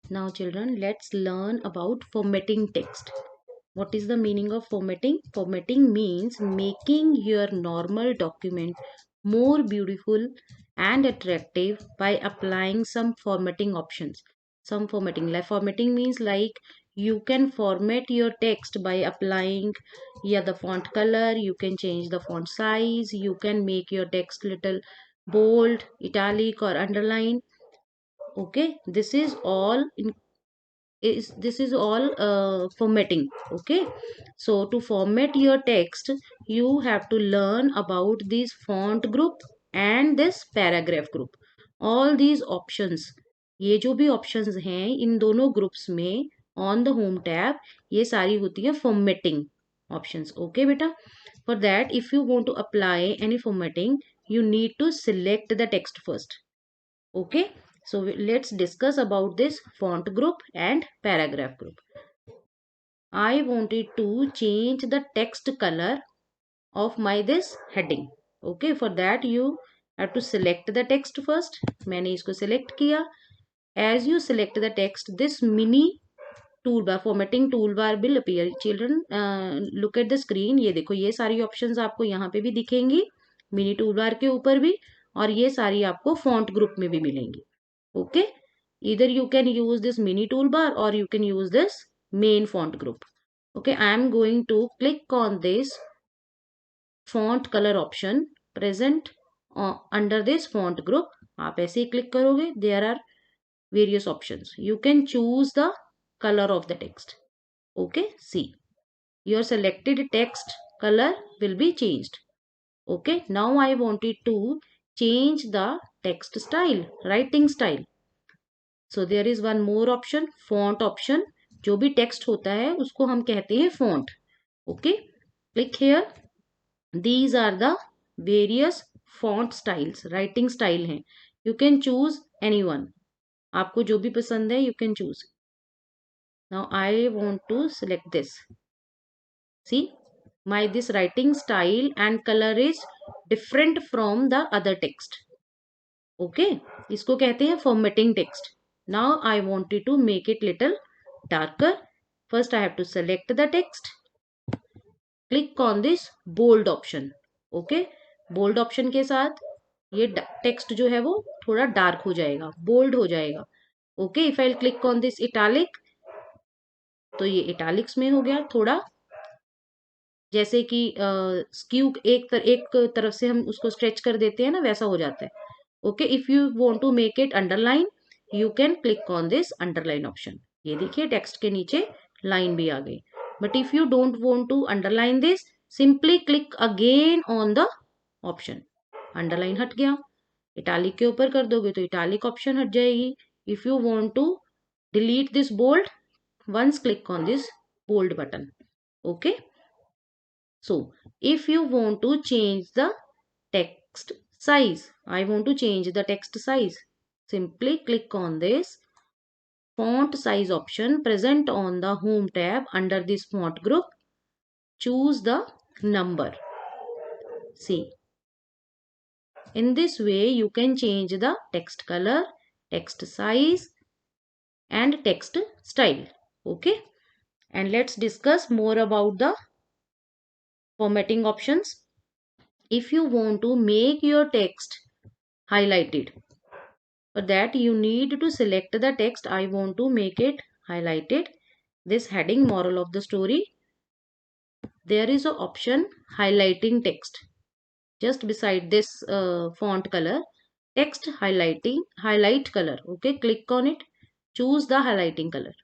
Now children, let's learn about formatting text. What is the meaning of formatting? Formatting means making your normal document more beautiful and attractive by applying some formatting options. Some formatting, like formatting means like you can format your text by applying, yeah, the font color, you can change the font size, you can make your text little bold, italic or underline. Okay, this is all formatting. Okay, so to format your text you have to learn about this font group and this paragraph group. All these options, ये जो भी options हैं इन दोनों groups में on the home tab ये सारी होती है formatting options. Okay बेटा, for that if you want to apply any formatting you need to select the text first. Okay, so let's discuss about this font group and paragraph group. I wanted to change the text color of my this heading. Okay, for that you have to select the text first. मैंने इसको select किया. As you select the text, this mini toolbar, formatting toolbar will appear. Children, look at the screen. ये देखो, ये सारी options आपको यहाँ पे भी दिखेंगी, mini toolbar के ऊपर भी, और ये सारी आपको font group में भी मिलेंगी. Okay, either you can use this mini toolbar or you can use this main font group. Okay, I am going to click on this font color option present under this font group. आप ऐसे ही click करोगे, there are various options. You can choose the color of the text. Okay, see, your selected text color will be changed. Okay, now I wanted to change the text style, writing style. So there is one more option, font option. जो भी text होता है उसको हम कहते हैं font. Okay, click here. These are the various font styles, writing style हैं. You can choose anyone. आपको जो भी पसंद है you can choose. Now I want to select this. See, my this writing style and color is different from the other text. Okay, इसको कहते हैं formatting text. Now I wanted to make it little darker. First I have to select the text. Click on this bold option. Okay, bold option के साथ ये text जो है वो थोड़ा dark हो जाएगा, bold हो जाएगा. Okay, if I'll click on this italic, तो ये italics में हो गया थोड़ा, जैसे कि स्क्यू एक तरफ से हम उसको स्ट्रेच कर देते हैं ना, वैसा हो जाता है. Okay, if you want to make it underline you can click on this underline option. ये देखिए टेक्स्ट के नीचे लाइन भी आ गई. But if you don't want to underline this simply click again on the option. Underline हट गया. Italic के ऊपर कर दोगे तो इटालिक ऑप्शन हट जाएगी. If you want to delete this bold once click on this bold button. Okay, so if you want to change the text size, I want to change the text size, simply click on this font size option present on the home tab under this font group. Choose the number. See, in this way you can change the text color, text size and text style. Okay, and let's discuss more about the formatting options. If you want to make your text highlighted, for that you need to select the text. I want to make it highlighted. This heading, moral of the story, there is an option highlighting text just beside this font color, text highlighting, highlight color. Okay, click on it, choose the highlighting color.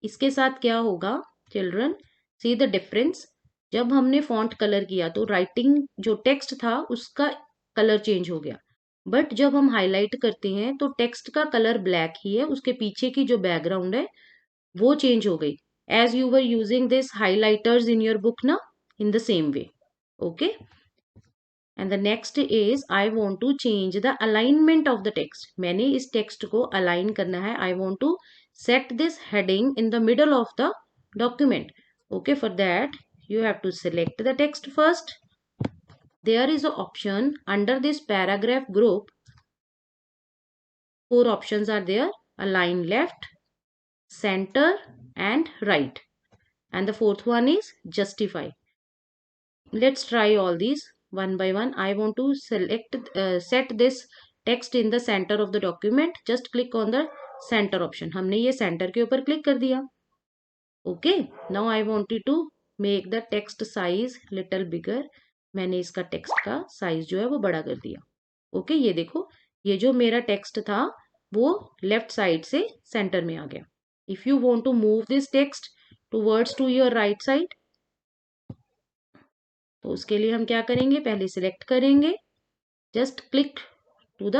इसके साथ क्या होगा children, see the difference. जब हमने font colour किया तो writing जो text था उसका कलर चेंज हो गया. बट जब हम हाईलाइट करते हैं तो टेक्स्ट का कलर ब्लैक ही है, उसके पीछे की जो बैकग्राउंड है वो चेंज हो गई. As you were using this highlighters in your book ना, in the same way. Okay, and the next is I want to change the alignment of the text. मैंने इस टेक्स्ट को अलाइन करना है. I want to set this heading in the middle of the document. Okay, for that you have to select the text first. There is an option under this paragraph group. 4 options are there. align left, center and right. And the fourth one is justify. Let's try all these one by one. I want to set this text in the center of the document. Just click on the center option. हमने ये center के ऊपर click कर दिया. Okay. Now I wanted to make the text size little bigger. मैंने इसका text का size जो है वो बड़ा कर दिया. Okay. ये देखो, ये जो मेरा text था वो left side से center में आ गया. If you want to move this text towards to your right side, तो उसके लिए हम क्या करेंगे, पहले सिलेक्ट करेंगे, just click to the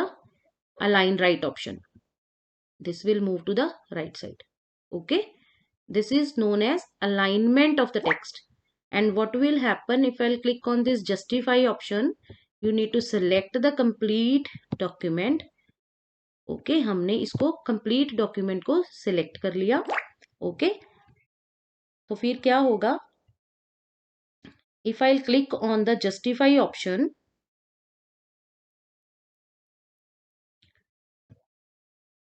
align right option. This will move to the right side. Okay, this is known as alignment of the text. And what will happen if I'll click on this justify option? You need to select the complete document. Okay, हमने इसको complete document को select कर लिया. Okay, तो फिर क्या होगा, if I'll click on the justify option,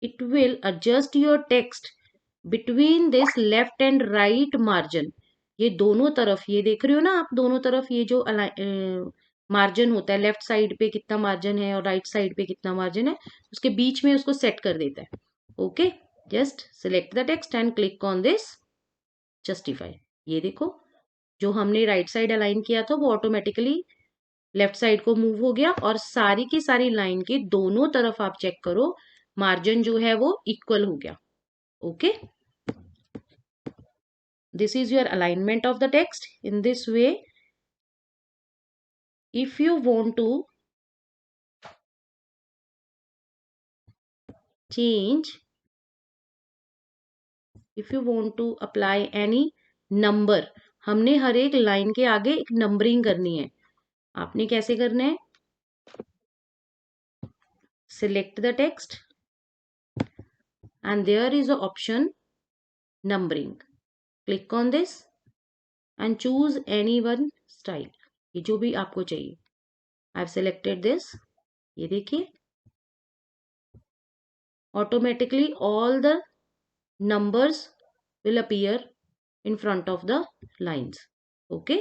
it will adjust your text between this left and right margin. ये दोनों तरफ, ये देख रहे हो ना आप, दोनों तरफ ये जो मार्जिन होता है, लेफ्ट साइड पे कितना मार्जिन है और राइट साइड पे कितना मार्जिन है, उसके बीच में उसको सेट कर देता है. Okay, just select the text and click on this justify. ये देखो, जो हमने राइट साइड अलाइन किया था वो ऑटोमेटिकली लेफ्ट साइड को मूव हो गया, और सारी की सारी लाइन के दोनों तरफ आप चेक करो, मार्जिन जो है वो इक्वल हो गया. Okay, this is your alignment of the text. In this way, if you want to change, if you want to apply any number, हमने हर एक लाइन के आगे एक नंबरिंग करनी है. आपने कैसे करना है, select the text and there is a option numbering. Click on this and choose any one style, ये जो भी आपको चाहिए. I've selected this. ये देखिए, automatically all the numbers will appear in front of the lines. Okay,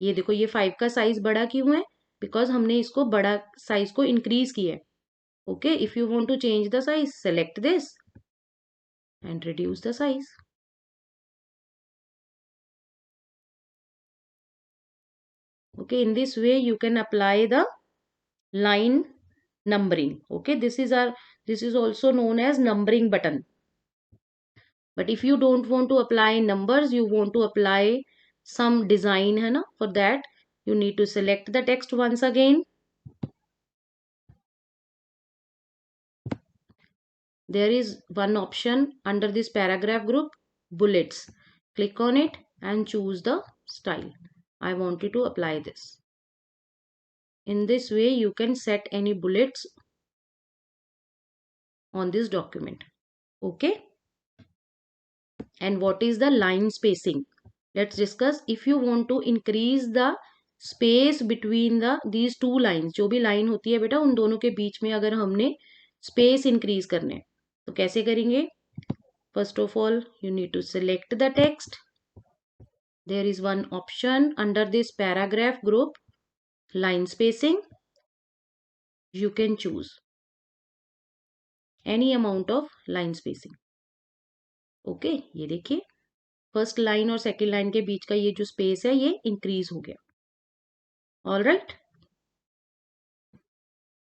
ये देखो, ये 5 का साइज बड़ा क्यों है, बिकॉज हमने इसको बड़ा साइज को इंक्रीज किया है. Okay, if you want to change the size, select this and reduce the size. Okay, in this way you can apply the line numbering. Okay, this is also known as numbering button. But if you don't want to apply numbers, you want to apply some design है ना, for that you need to select the text once again. There is one option under this paragraph group, bullets. Click on it and choose the style. I wanted to apply this. In this way you can set any bullets on this document. Okay, and what is the line spacing? Let's discuss. If you want to increase the space between these two lines, जो भी line होती है बेटा, उन दोनों के बीच में अगर हमने space increase करने, तो कैसे करेंगे? First of all, you need to select the text. There is one option under this paragraph group, line spacing. You can choose any amount of line spacing. Okay, ये देखिए, फर्स्ट लाइन और second line के बीच का ये जो space है ये increase हो गया. All right.